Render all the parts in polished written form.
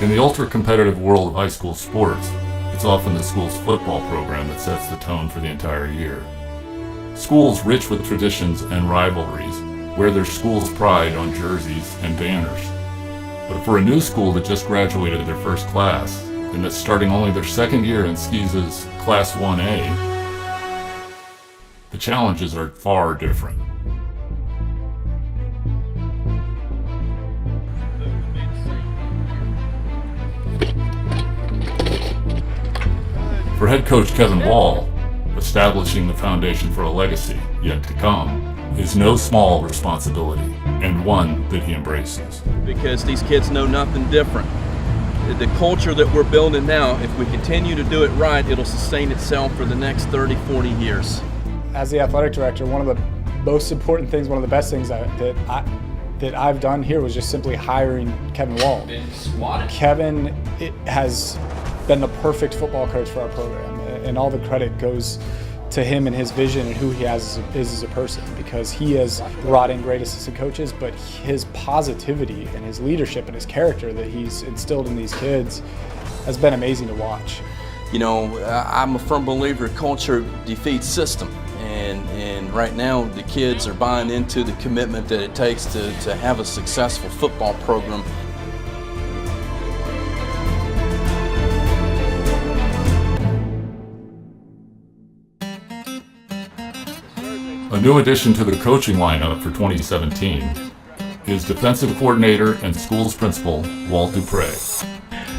In the ultra-competitive world of high school sports, it's often the school's football program that sets the tone for the entire year. Schools rich with traditions and rivalries wear their school's pride on jerseys and banners. But for a new school that just graduated their first class, and that's starting only their second year in SCISA's Class 1A, the challenges are far different. For head coach Kevin Ball, establishing the foundation for a legacy yet to come is no small responsibility, and one that he embraces. Because these kids know nothing different. The culture that we're building now, if we continue to do it right, it'll sustain itself for the next 30, 40 years. As the athletic director, one of the most important things, one of the best things that I've done here was just simply hiring Kevin Wall. Kevin has been the perfect football coach for our program, and all the credit goes to him and his vision and who he is as a person, because he has brought in great assistant coaches, but his positivity and his leadership and his character that he's instilled in these kids has been amazing to watch. You know, I'm a firm believer culture defeats system, and right now the kids are buying into the commitment that it takes to have a successful football program. A new addition to the coaching lineup for 2017 is defensive coordinator and schools principal Walt Dupre.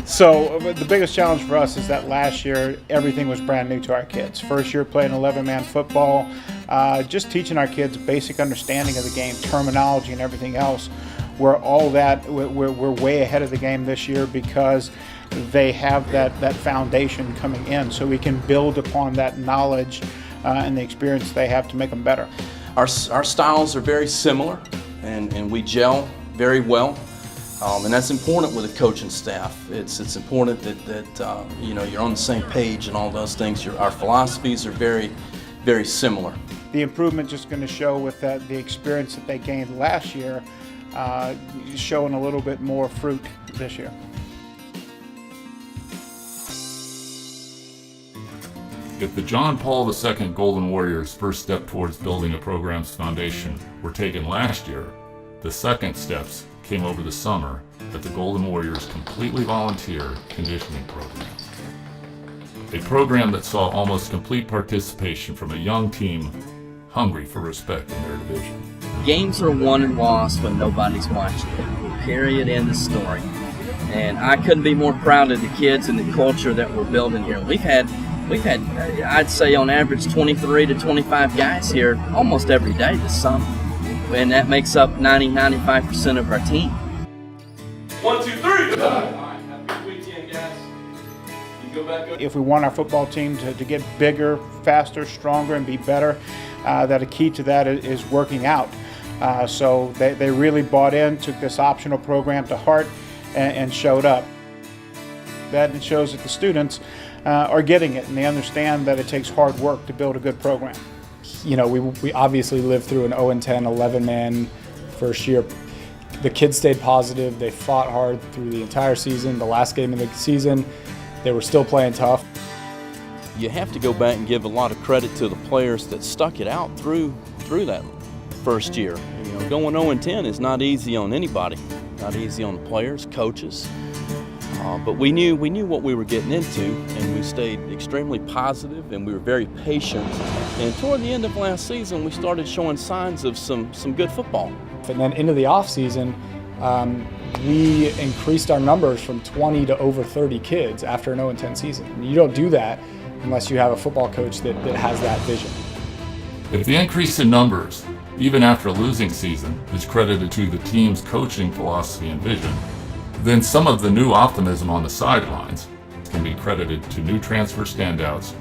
So the biggest challenge for us is that last year everything was brand new to our kids. First year playing 11-man football, just teaching our kids basic understanding of the game, terminology and everything else. We're way ahead of the game this year because they have that foundation coming in, so we can build upon that knowledge and the experience they have to make them better. Our styles are very similar, and we gel very well, and that's important with a coaching staff. It's important that you know, you're on the same page and all those things. Our philosophies are very, very similar. The improvement just going to show with the experience that they gained last year, showing a little bit more fruit this year. If the John Paul II Golden Warriors' first step towards building a program's foundation were taken last year, the second steps came over the summer at the Golden Warriors' completely volunteer conditioning program. A program that saw almost complete participation from a young team hungry for respect in their division. Games are won and lost when nobody's watching. Period, end of story. And I couldn't be more proud of the kids and the culture that we're building here. We've had, I'd say on average, 23 to 25 guys here almost every day this summer. And that makes up 90-95% of our team. 1, 2, 3. Happy weekend, guys. You go back up. If we want our football team to get bigger, faster, stronger, and be better, that a key to that is working out. So they really bought in, took this optional program to heart, and showed up. That shows that the students are getting it, and they understand that it takes hard work to build a good program. You know, we obviously lived through an 0-10 11-man first year. The kids stayed positive. They fought hard through the entire season. The last game of the season, they were still playing tough. You have to go back and give a lot of credit to the players that stuck it out through that first year. You know, going 0-10 is not easy on anybody. Not easy on the players, coaches. But we knew what we were getting into, and we stayed extremely positive, and we were very patient. And toward the end of last season, we started showing signs of some good football. And then into the off season, we increased our numbers from 20 to over 30 kids after an 0-10 season. And you don't do that unless you have a football coach that has that vision. If the increase in numbers, even after a losing season, is credited to the team's coaching philosophy and vision, then some of the new optimism on the sidelines can be credited to new transfer standouts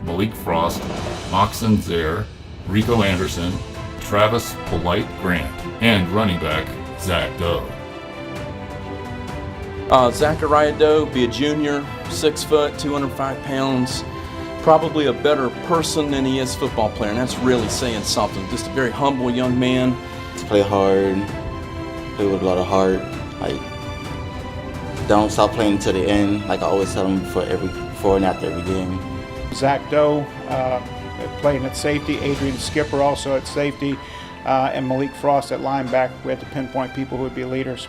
Malik Frost, Moxon Zaire, Rico Anderson, Travis Polite Grant, and running back Zach Doe. Zachariah Doe, be a junior, 6 foot, 205 pounds, probably a better person than he is football player, and that's really saying something. Just a very humble young man. Play hard, play with a lot of heart. Like, don't stop playing until the end. Like I always tell them before and after every game. Zach Doe playing at safety, Adrian Skipper also at safety, and Malik Frost at linebacker. We had to pinpoint people who would be leaders.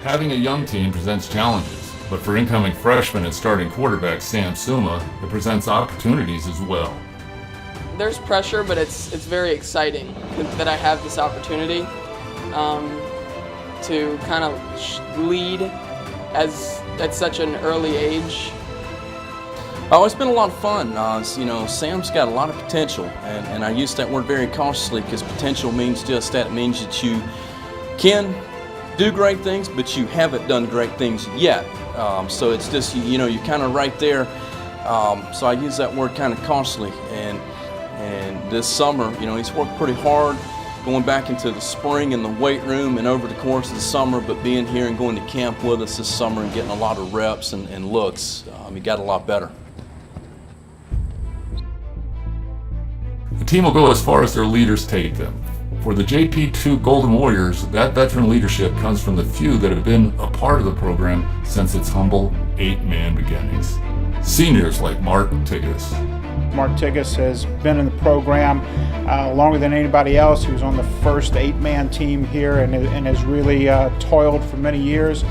Having a young team presents challenges, but for incoming freshman and starting quarterback Sam Suma, it presents opportunities as well. There's pressure, but it's very exciting that I have this opportunity to kind of lead at such an early age. Oh, it's been a lot of fun. You know, Sam's got a lot of potential, and I use that word very cautiously because potential means just that. It means that you can do great things, but you haven't done great things yet. So it's just, you know, you're kind of right there. So I use that word kind of cautiously. And this summer, you know, he's worked pretty hard going back into the spring and the weight room and over the course of the summer, but being here and going to camp with us this summer and getting a lot of reps and looks, he got a lot better. The team will go as far as their leaders take them. For the JPII Golden Warriors, that veteran leadership comes from the few that have been a part of the program since its humble 8-man beginnings. Seniors like Mark Tigges. Mark Tigges has been in the program longer than anybody else. He was on the first 8-man team here and has really toiled for many years.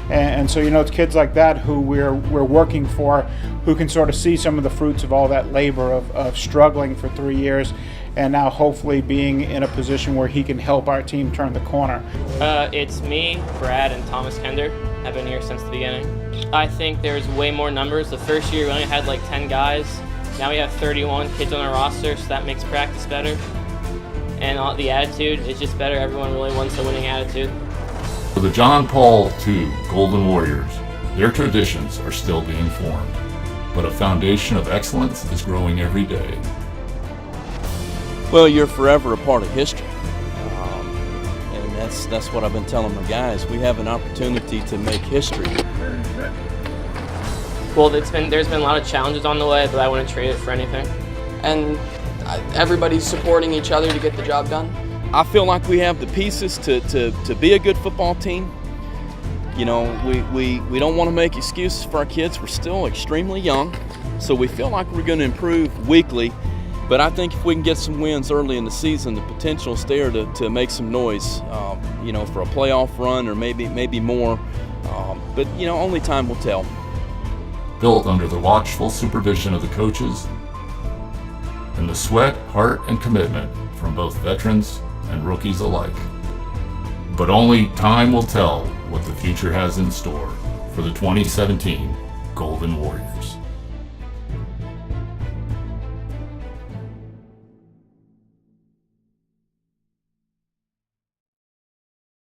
And so, you know, it's kids like that who we're working for, who can sort of see some of the fruits of all that labor of struggling for 3 years, and now hopefully being in a position where he can help our team turn the corner. It's me, Brad, and Thomas Kender. I've been here since the beginning. I think there's way more numbers. The first year we only had like 10 guys. Now we have 31 kids on our roster, so that makes practice better. And the attitude is just better. Everyone really wants a winning attitude. For the John Paul II Golden Warriors, their traditions are still being formed, but a foundation of excellence is growing every day. Well, you're forever a part of history, and that's what I've been telling my guys. We have an opportunity to make history. Well, there's been a lot of challenges on the way, but I wouldn't trade it for anything. And everybody's supporting each other to get the job done. I feel like we have the pieces to be a good football team. You know, we don't want to make excuses for our kids. We're still extremely young, so we feel like we're going to improve weekly. But I think if we can get some wins early in the season, the potential is there to make some noise, you know, for a playoff run or maybe more. But, you know, only time will tell. Built under the watchful supervision of the coaches and the sweat, heart, and commitment from both veterans and rookies alike. But only time will tell what the future has in store for the 2017 Golden Warriors.